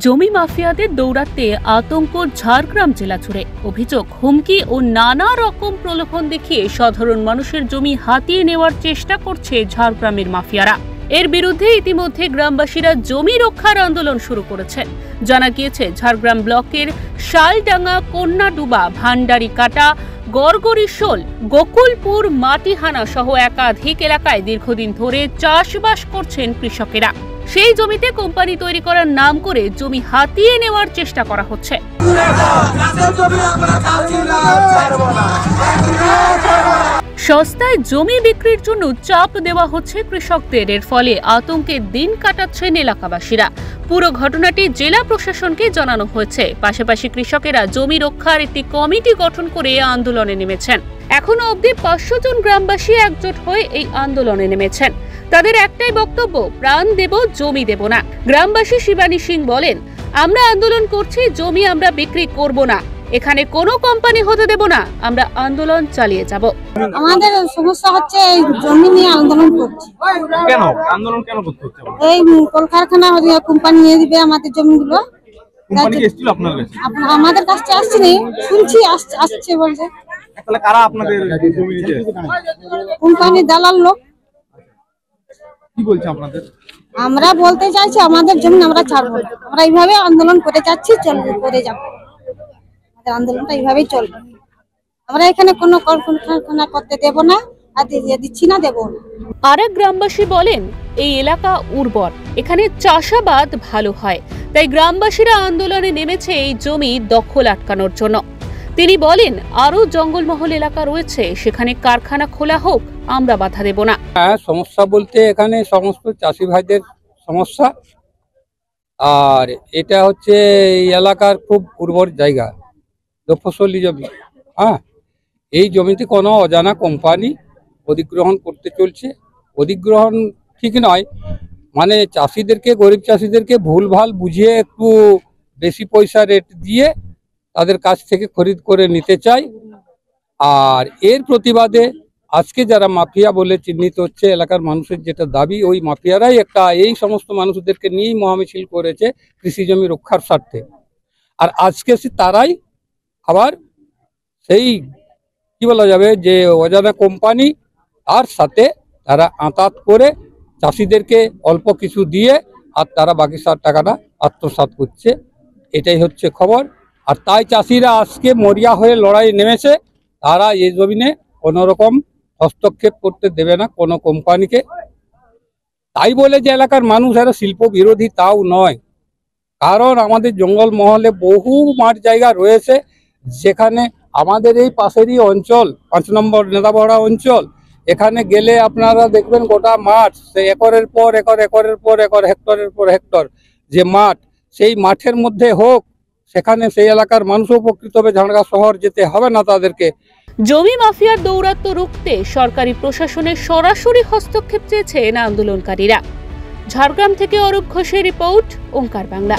জমি মাফিয়াদের দৌরাত্মে আতঙ্ক ঝাড়গ্রাম জেলা জুড়ে। অভিযোগ, হুমকি ও নানা রকম প্রলোভন দেখিয়ে সাধারণ মানুষের জমি হাতিয়ে নেওয়ার চেষ্টা করছে ঝাড়গ্রামের মাফিয়ারা। এর বিরুদ্ধে ইতিমধ্যে গ্রামবাসীরা জমি রক্ষার আন্দোলন শুরু করেছেন। জানা গিয়েছে, ঝাড়গ্রাম ব্লকের শালডাঙ্গা, কন্যাডুবা, ভান্ডারিকাটা, গড়গড়িশোল, গোকুলপুর, মাটিহানা সহ একাধিক এলাকায় দীর্ঘদিন ধরে চাষবাস করছেন কৃষকেরা। সেই জমিতে কোম্পানি তৈরি করার নাম করে জমি হাতিয়ে নেওয়ার চেষ্টা করা হচ্ছে। সস্তায় জমি বিক্রির জন্য চাপ দেওয়া হচ্ছে কৃষকদের। এর ফলে আতঙ্কের দিন কাটাচ্ছেন এলাকাবাসীরা। পুরো ঘটনাটি জেলা প্রশাসনকে জানানো হয়েছে। পাশাপাশি কৃষকেরা জমি রক্ষার একটি কমিটি গঠন করে আন্দোলনে নেমেছেন। এখনো অবধি 500 জন গ্রামবাসী একজোট হয়ে এই আন্দোলনে নেমেছেন। তাদের একটাই বক্তব্য, প্রাণ দেব, জমি দেব না। গ্রামবাসী শিবানী সিং বলেন, আমরা আন্দোলন করছি, জমি আমরা বিক্রি করব না, এখানে কোনো কোম্পানি হতে দেব না, আমরা আন্দোলন চালিয়ে যাব। আমাদের সমস্যা হচ্ছে এই জমি নিয়ে আন্দোলন করছি। কেন আন্দোলন কেন করতে হচ্ছে? এই কলকারখানা কোম্পানি নিয়ে দিবে আমাদের জমিগুলো। কোম্পানি কি এসেছিল আপনার কাছে? আমাদের কাছে আসছেনি, শুনছি আসছে বলছে। তাহলে কারা আপনাদের জমি নিতে? কোম্পানি দালাল লোক। কি বলছে আপনাদের? আমরা বলতে চাইছি আমাদের জমি আমরা ছাড়বো না। আমরা এইভাবে আন্দোলন করে যাচ্ছি, চলবে, করে যাব। আমাদের আন্দোলনটা এইভাবেই চলবে। আমরা এখানে কোনো কলকারখানা করতে দেব না, আর দিচ্ছি না, দেব না। আরেক গ্রামবাসী বলেন, এই এলাকা উর্বর, এখানে চাষাবাদ ভালো হয়, তাই গ্রামবাসীরা আন্দোলনে নেমেছে এই জমি দখল আটকানোর জন্য। তিনি বলেন, আরো জঙ্গলমহল এলাকা রয়েছে, সেখানে কারখানা খোলা হোক, আমরা বাধা দেব না। সমস্যা বলতে এখানে সমস্ত চাষি ভাইদের সমস্যা, আর এটা হচ্ছে এই এলাকার খুব উর্বর জায়গা, ফসলি জমি। এই জমিতে কোনো অজানা কোম্পানি অধিগ্রহণ করতে চলছে। অধিগ্রহণ ঠিক নয়, মানে চাষিদেরকে, গরিব চাষিদেরকে ভুলভাল বুঝিয়ে একটু বেশি পয়সা রেট দিয়ে তাদের কাছ থেকে খরিদ করে নিতে চায়। আর এর প্রতিবাদে আজকে যারা মাফিয়া বলে চিহ্নিত হচ্ছে এলাকার মানুষের যেটা দাবি, ওই মাফিয়ারাই এই সমস্ত মানুষদেরকে নিয়েই মহামিছিল করেছে কৃষি জমি রক্ষার স্বার্থে। আর আজকে তারাই আবার সেই কি বলা যাবে যে অজানা কোম্পানি, আর সাথে তারা আঁতাত করে চাষিদেরকে অল্প কিছু দিয়ে আর তারা বাকি টাকাটা আত্মসাৎ করছে। এটাই হচ্ছে খবর। আর তাই চাষিরা আজকে মরিয়া হয়ে লড়াই নেমেছে। তারা এই জমিনে কোনোরকম হস্তক্ষেপ করতে দেবে না কোনো কোম্পানিকে। তাই বলে যে এলাকার মানুষ এরা শিল্প বিরোধী, তাও নয়। কারণ আমাদের জঙ্গলমহলে বহু মাঠ জায়গা রয়েছে, যেখানে আমাদের এই পাশেরই অঞ্চল 5 নম্বর নেতাবড়া অঞ্চল, এখানে গেলে আপনারা দেখবেন গোটা মাঠ, সে একরের পর একর, একরের পর একর, হেক্টরের পর হেক্টর যে মাঠ, সেই মাঠের মধ্যে হোক, সেখানে সেই এলাকার মানুষও উপকৃত হবে। ঝাড়গ্রাম শহর যেতে হবে না তাদেরকে। জমি মাফিয়ার দৌরাত্ম্য রুখতে সরকারি প্রশাসনের সরাসরি হস্তক্ষেপ চেয়েছেন আন্দোলনকারীরা। ঝাড়গ্রাম থেকে অরূপ ঘোষের রিপোর্ট, ওঙ্কার বাংলা।